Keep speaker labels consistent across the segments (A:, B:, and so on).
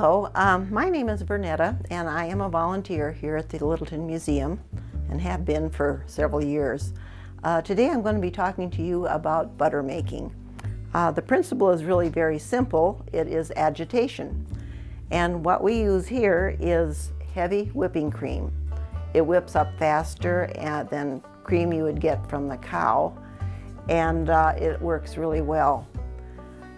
A: Hello, my name is Vernetta and I am a volunteer here at the Littleton Museum and have been for several years. Today I'm going to be talking to you about butter making. The principle is really very simple. It is agitation. And what we use here is heavy whipping cream. It whips up faster than cream you would get from the cow, and it works really well.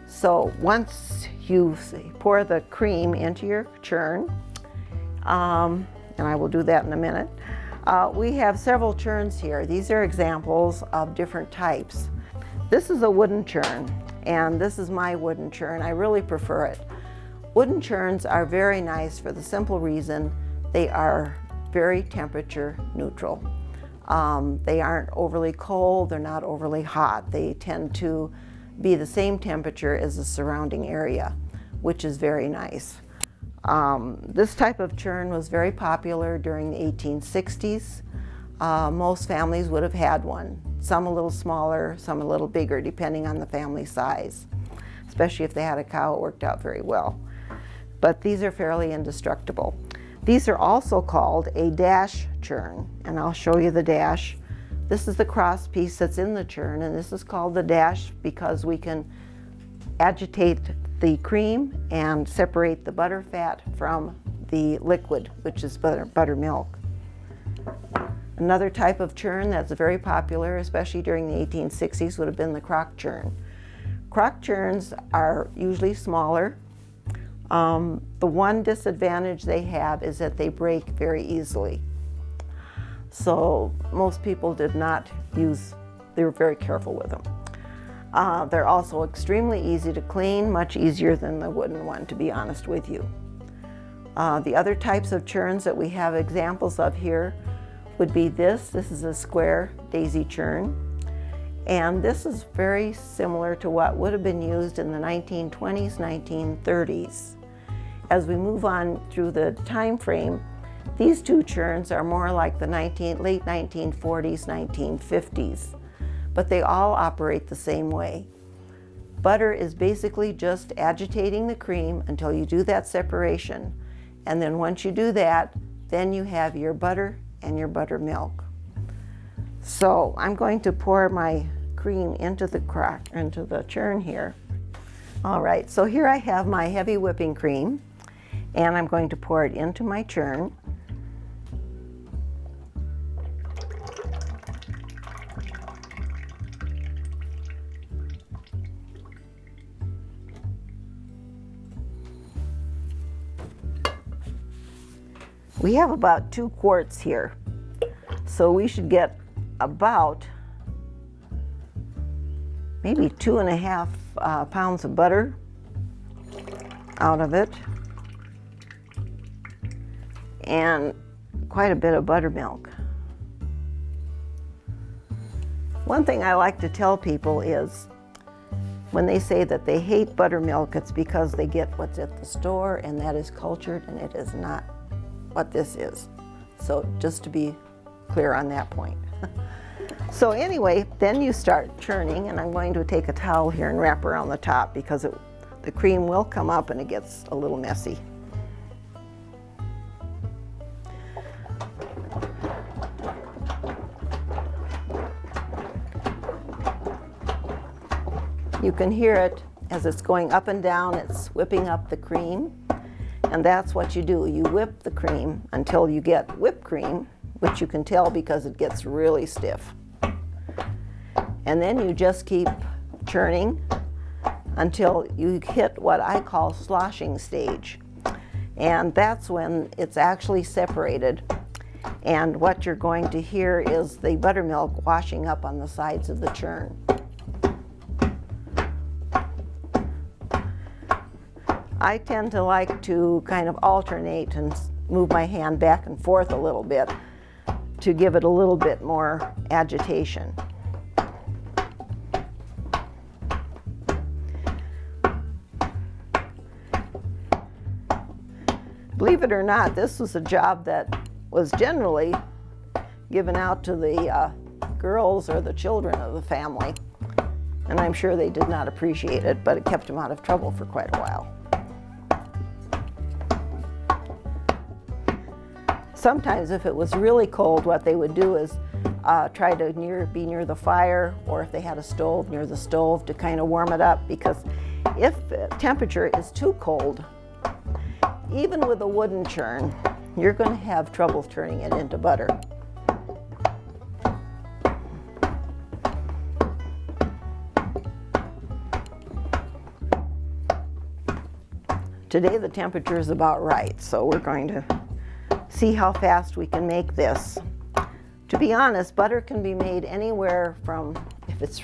A: So once you pour the cream into your churn, and I will do that in a minute, we have several churns here. These are examples of different types. This is a wooden churn, and this is my wooden churn. I really prefer it. Wooden churns are very nice for the simple reason they are very temperature neutral. They aren't overly cold, they're not overly hot. They tend to be the same temperature as the surrounding area, which is very nice. This type of churn was very popular during the 1860s. Most families would have had one, some a little smaller, some a little bigger, depending on the family size. Especially if they had a cow, it worked out very well. But these are fairly indestructible. These are also called a dash churn, and I'll show you the dash. This is the cross piece that's in the churn, and this is called the dash because we can agitate the cream and separate the butter fat from the liquid, which is buttermilk. Another type of churn that's very popular, especially during the 1860s, would have been the crock churn. Crock churns are usually smaller. The one disadvantage they have is that they break very easily. So most people did not use, they were very careful with them. They're also extremely easy to clean, much easier than the wooden one, to be honest with you. The other types of churns that we have examples of here would be this. This is a square daisy churn. And this is very similar to what would have been used in the 1920s, 1930s. As we move on through the time frame, these two churns are more like the late 1940s, 1950s, but they all operate the same way. Butter is basically just agitating the cream until you do that separation. And then once you do that, then you have your butter and your buttermilk. So I'm going to pour my cream into the churn here. All right, so here I have my heavy whipping cream, and I'm going to pour it into my churn. We have about 2 quarts here, so we should get about maybe 2.5 pounds of butter out of it, and quite a bit of buttermilk. One thing I like to tell people is when they say that they hate buttermilk, it's because they get what's at the store, and that is cultured, and it is not what this is. So just to be clear on that point. So anyway, then you start churning, and I'm going to take a towel here and wrap around the top because the cream will come up and it gets a little messy. You can hear it as it's going up and down, it's whipping up the cream. And that's what you do. You whip the cream until you get whipped cream, which you can tell because it gets really stiff. And then you just keep churning until you hit what I call sloshing stage. And that's when it's actually separated. And what you're going to hear is the buttermilk washing up on the sides of the churn. I tend to like to kind of alternate and move my hand back and forth a little bit to give it a little bit more agitation. Believe it or not, this was a job that was generally given out to the girls or the children of the family. And I'm sure they did not appreciate it, but it kept them out of trouble for quite a while. Sometimes if it was really cold, what they would do is try to be near the fire, or if they had a stove, near the stove to kind of warm it up, because if the temperature is too cold, even with a wooden churn, you're going to have trouble turning it into butter. Today the temperature is about right, so we're going to see how fast we can make this. To be honest, butter can be made anywhere from, if it's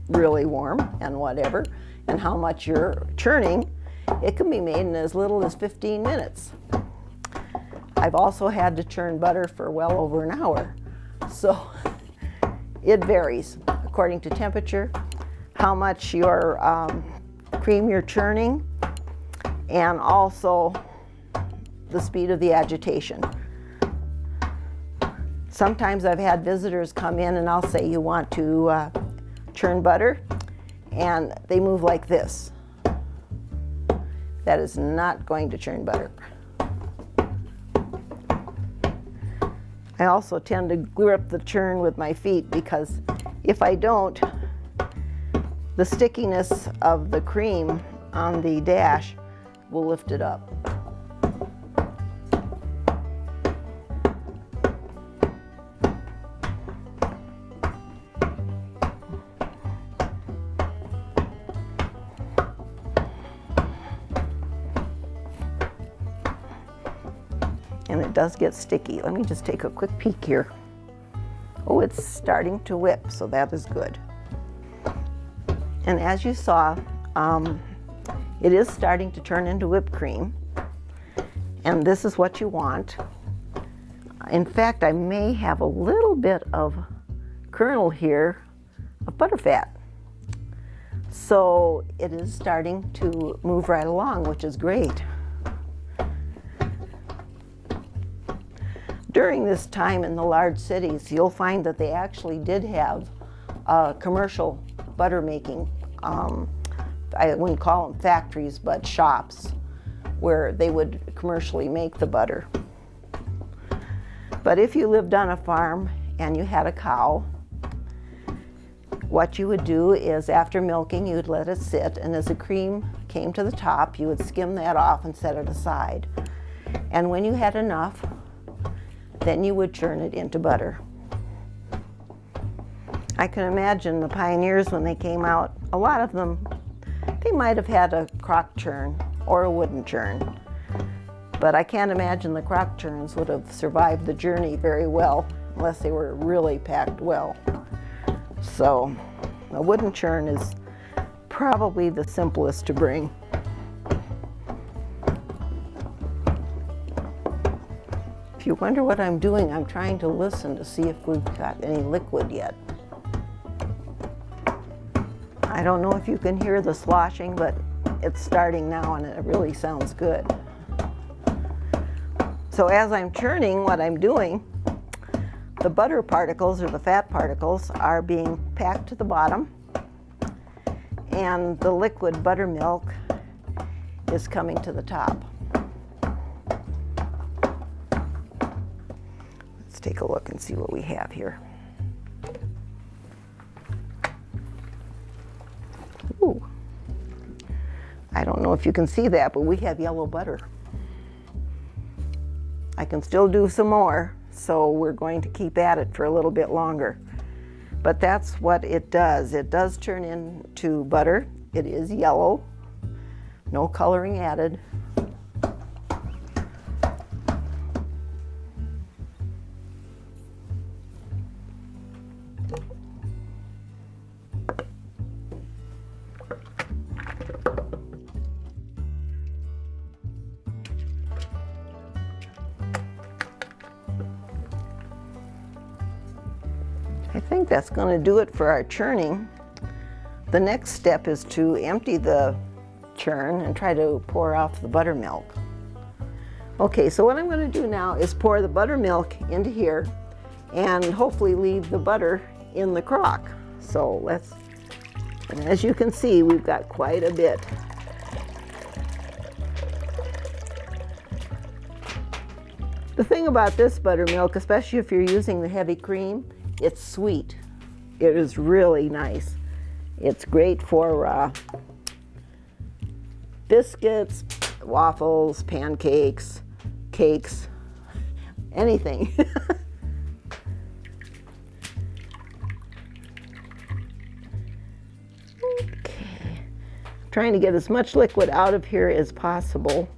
A: really warm and whatever, and how much you're churning, it can be made in as little as 15 minutes. I've also had to churn butter for well over an hour. So it varies according to temperature, how much your cream you're churning, and also the speed of the agitation. Sometimes I've had visitors come in and I'll say, you want to churn butter? And they move like this. That is not going to churn butter. I also tend to grip the churn with my feet, because if I don't, the stickiness of the cream on the dash will lift it up. And it does get sticky. Let me just take a quick peek here. Oh, it's starting to whip, so that is good. And as you saw, it is starting to turn into whipped cream, and this is what you want. In fact, I may have a little bit of kernel here of butterfat. So it is starting to move right along, which is great. During this time in the large cities, you'll find that they actually did have commercial butter making. I wouldn't call them factories, but shops where they would commercially make the butter. But if you lived on a farm and you had a cow, what you would do is, after milking, you'd let it sit, and as the cream came to the top, you would skim that off and set it aside. And when you had enough, then you would churn it into butter. I can imagine the pioneers, when they came out, a lot of them, they might have had a crock churn or a wooden churn. But I can't imagine the crock churns would have survived the journey very well unless they were really packed well. So a wooden churn is probably the simplest to bring. If you wonder what I'm doing, I'm trying to listen to see if we've got any liquid yet. I don't know if you can hear the sloshing, but it's starting now and it really sounds good. So as I'm churning, what I'm doing, the butter particles, or the fat particles, are being packed to the bottom, and the liquid buttermilk is coming to the top. Let's take a look and see what we have here. Ooh. I don't know if you can see that, but we have yellow butter. I can still do some more, so we're going to keep at it for a little bit longer. But that's what it does. It does turn into butter. It is yellow, no coloring added. I think that's going to do it for our churning. The next step is to empty the churn and try to pour off the buttermilk. Okay, so what I'm going to do now is pour the buttermilk into here and hopefully leave the butter in the crock. So let's, and as you can see, we've got quite a bit. The thing about this buttermilk, especially if you're using the heavy cream, it's sweet. It is really nice. It's great for biscuits, waffles, pancakes, cakes, anything. Okay, trying to get as much liquid out of here as possible.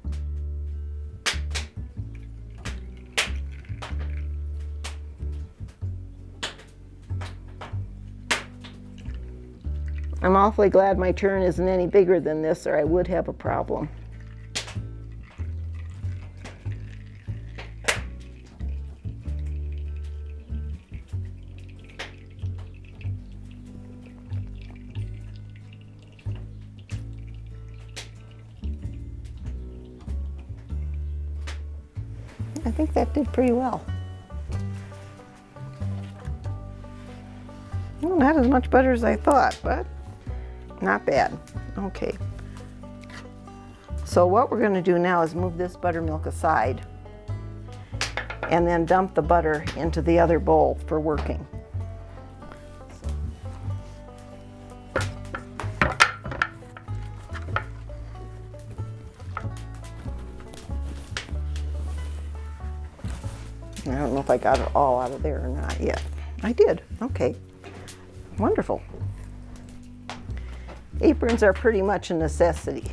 A: I'm awfully glad my churn isn't any bigger than this, or I would have a problem. I think that did pretty well. Well, not as much butter as I thought, but not bad. Okay. So what we're going to do now is move this buttermilk aside and then dump the butter into the other bowl for working. I don't know if I got it all out of there or not yet. I did. Okay. Wonderful. Aprons are pretty much a necessity.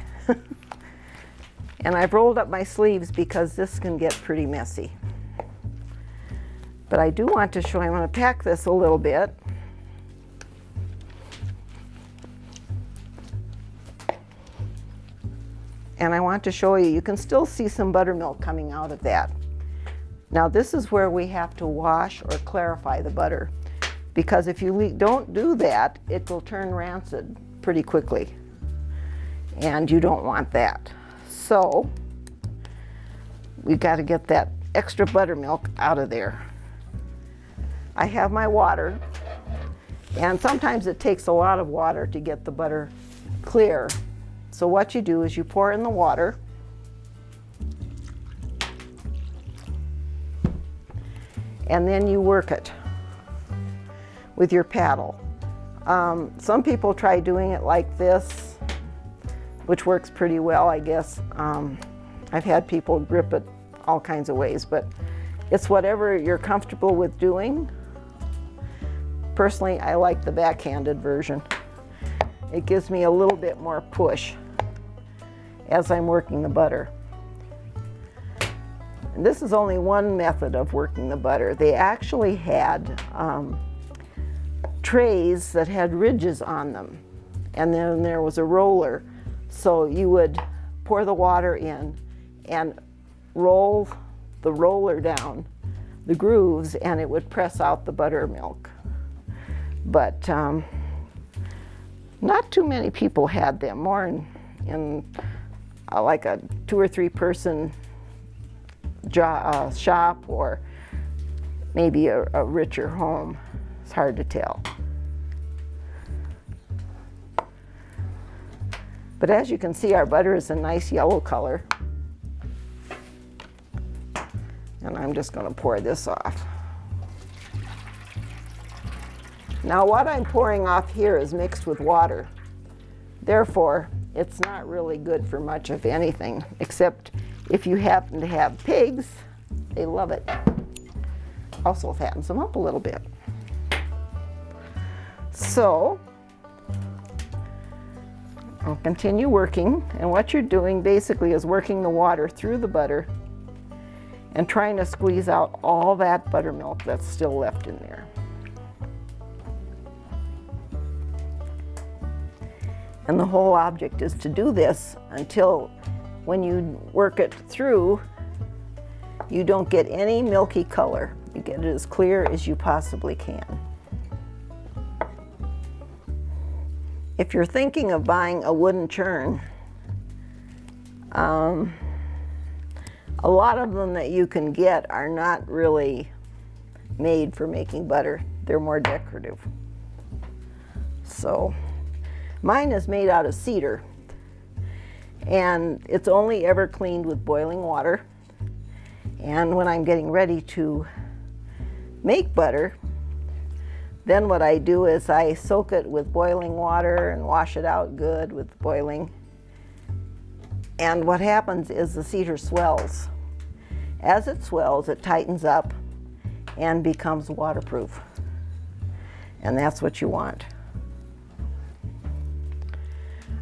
A: And I've rolled up my sleeves because this can get pretty messy. But I do want to show you, I'm going to pack this a little bit. And I want to show you, you can still see some buttermilk coming out of that. Now this is where we have to wash or clarify the butter, because if you don't do that, it will turn rancid pretty quickly, and you don't want that. So we've got to get that extra buttermilk out of there. I have my water, and sometimes it takes a lot of water to get the butter clear. So what you do is you pour in the water, and then you work it with your paddle. Some people try doing it like this, which works pretty well, I guess. I've had people grip it all kinds of ways, but it's whatever you're comfortable with doing. Personally, I like the backhanded version. It gives me a little bit more push as I'm working the butter. And this is only one method of working the butter. They actually had trays that had ridges on them, and then there was a roller, so you would pour the water in and roll the roller down the grooves, and it would press out the buttermilk. But not too many people had them, more in like a 2 or 3 person shop, or maybe a richer home. It's hard to tell. But as you can see, our butter is a nice yellow color. And I'm just going to pour this off. Now what I'm pouring off here is mixed with water. Therefore, it's not really good for much of anything, except if you happen to have pigs, they love it. Also fattens them up a little bit. So, I'll continue working, and what you're doing basically is working the water through the butter and trying to squeeze out all that buttermilk that's still left in there. And the whole object is to do this until when you work it through, you don't get any milky color. You get it as clear as you possibly can. If you're thinking of buying a wooden churn, a lot of them that you can get are not really made for making butter. They're more decorative. So mine is made out of cedar, and it's only ever cleaned with boiling water, And when I'm getting ready to make butter, then what I do is I soak it with boiling water and wash it out good with boiling. And what happens is the cedar swells. As it swells, it tightens up and becomes waterproof. And that's what you want.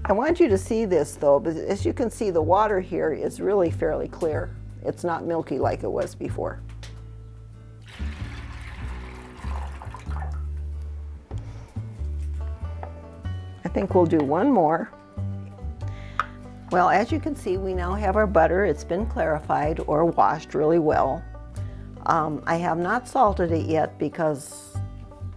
A: I want you to see this though, but as you can see, the water here is really fairly clear. It's not milky like it was before. I think we'll do one more. Well, as you can see, we now have our butter. It's been clarified or washed really well. I have not salted it yet because,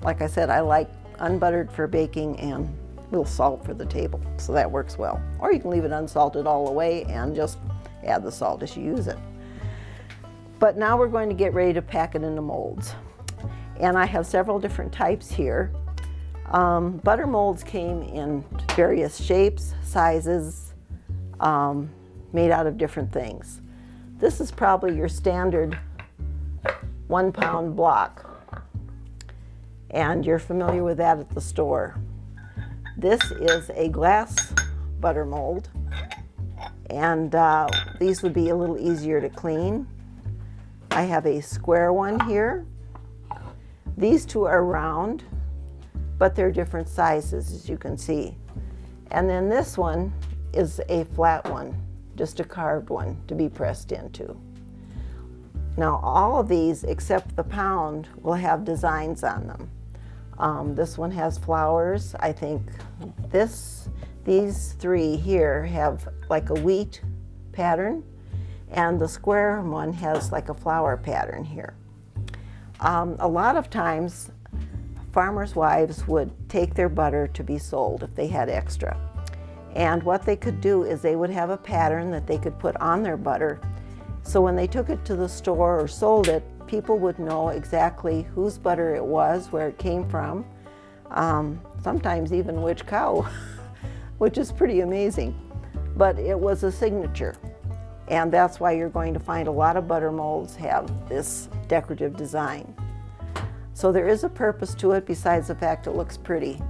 A: like I said, I like unbuttered for baking and a little salt for the table, so that works well. Or you can leave it unsalted all the way and just add the salt as you use it. But now we're going to get ready to pack it into molds. And I have several different types here. Butter molds came in various shapes, sizes, made out of different things. This is probably your standard 1 pound block, and you're familiar with that at the store. This is a glass butter mold, and these would be a little easier to clean. I have a square one here. These two are round, but they're different sizes, as you can see. And then this one is a flat one, just a carved one to be pressed into. Now all of these except the pound will have designs on them. This one has flowers. I think these three here have like a wheat pattern, and the square one has like a flower pattern here. A lot of times farmers' wives would take their butter to be sold if they had extra. And what they could do is they would have a pattern that they could put on their butter. So when they took it to the store or sold it, people would know exactly whose butter it was, where it came from, sometimes even which cow, which is pretty amazing. But it was a signature. And that's why you're going to find a lot of butter molds have this decorative design. So there is a purpose to it besides the fact it looks pretty.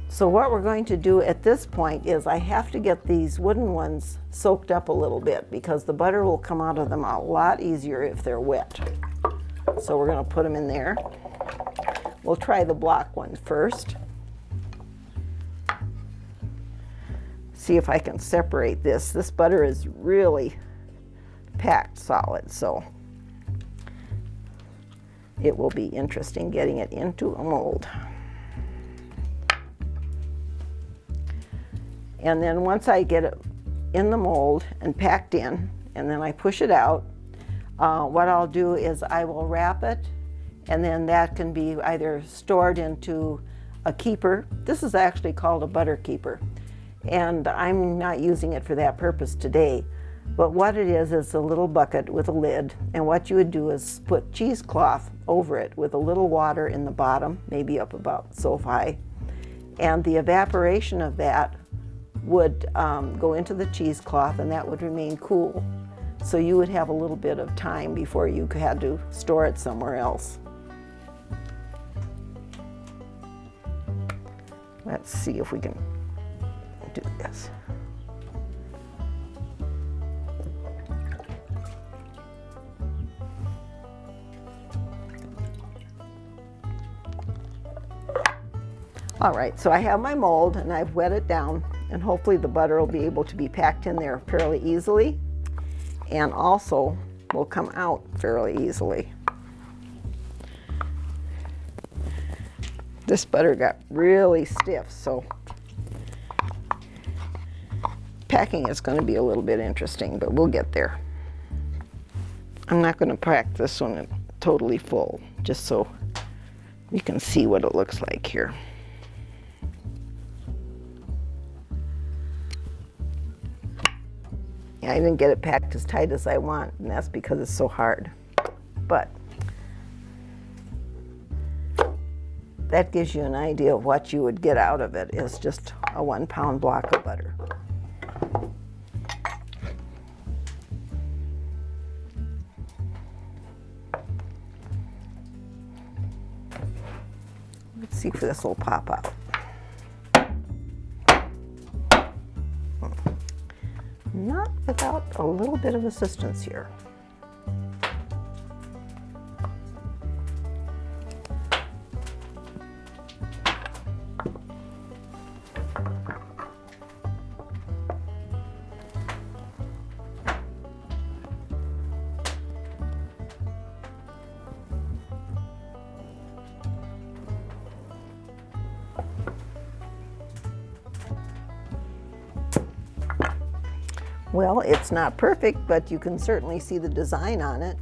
A: So what we're going to do at this point is I have to get these wooden ones soaked up a little bit because the butter will come out of them a lot easier if they're wet. So we're going to put them in there. We'll try the block one first. See if I can separate this. This butter is really packed solid, so it will be interesting getting it into a mold. And then once I get it in the mold and packed in, and then I push it out, what I'll do is I will wrap it, and then that can be either stored into a keeper. This is actually called a butter keeper, and I'm not using it for that purpose today. But what it is a little bucket with a lid, and what you would do is put cheesecloth over it with a little water in the bottom, maybe up about so high, and the evaporation of that would go into the cheesecloth, and that would remain cool. So you would have a little bit of time before you had to store it somewhere else. Let's see if we can do this. All right, so I have my mold and I've wet it down, and hopefully the butter will be able to be packed in there fairly easily, and also will come out fairly easily. This butter got really stiff, so packing is going to be a little bit interesting, but we'll get there. I'm not going to pack this one totally full, just so you can see what it looks like here. I didn't get it packed as tight as I want, and that's because it's so hard. But that gives you an idea of what you would get out of it, is just a 1 pound block of butter. Let's see if this will pop out. Not without a little bit of assistance here. Well, it's not perfect, but you can certainly see the design on it.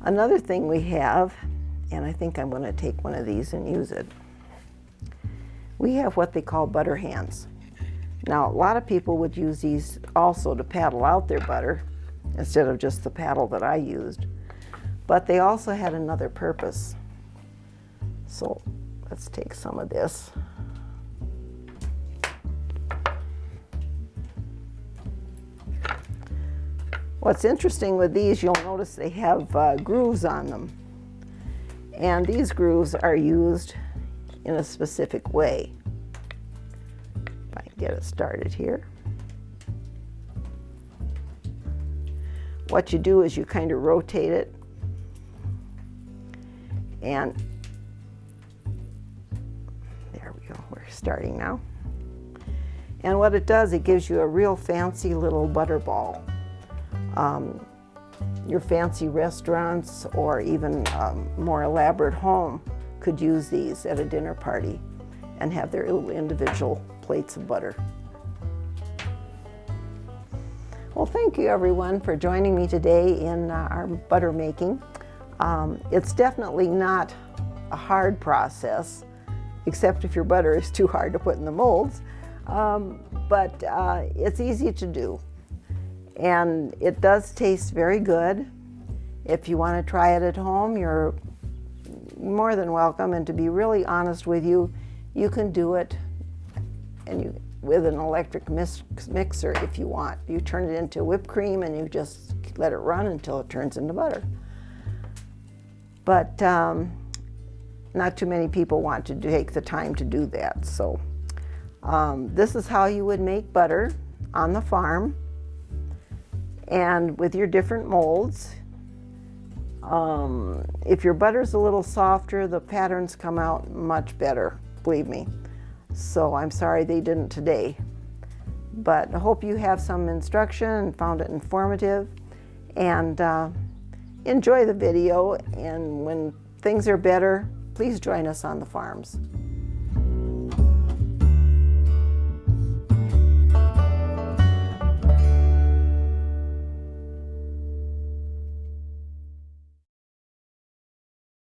A: Another thing we have, and I think I'm going to take one of these and use it, we have what they call butter hands. Now, a lot of people would use these also to paddle out their butter instead of just the paddle that I used, but they also had another purpose. So let's take some of this. What's interesting with these, you'll notice they have grooves on them. And these grooves are used in a specific way. If I can get it started here. What you do is you kind of rotate it. And there we go, we're starting now. And what it does, it gives you a real fancy little butter ball. Your fancy restaurants or even more elaborate home could use these at a dinner party and have their little individual plates of butter. Well, thank you everyone for joining me today in our butter making. It's definitely not a hard process, except if your butter is too hard to put in the molds, but it's easy to do. And it does taste very good. If you want to try it at home, you're more than welcome. And to be really honest with you, you can do it with an electric mixer if you want. You turn it into whipped cream and you just let it run until it turns into butter. But not too many people want to take the time to do that. So this is how you would make butter on the farm. And with your different molds, if your butter's a little softer, the patterns come out much better, believe me. So I'm sorry they didn't today. But I hope you have some instruction and found it informative. And enjoy the video. And when things are better, please join us on the farms.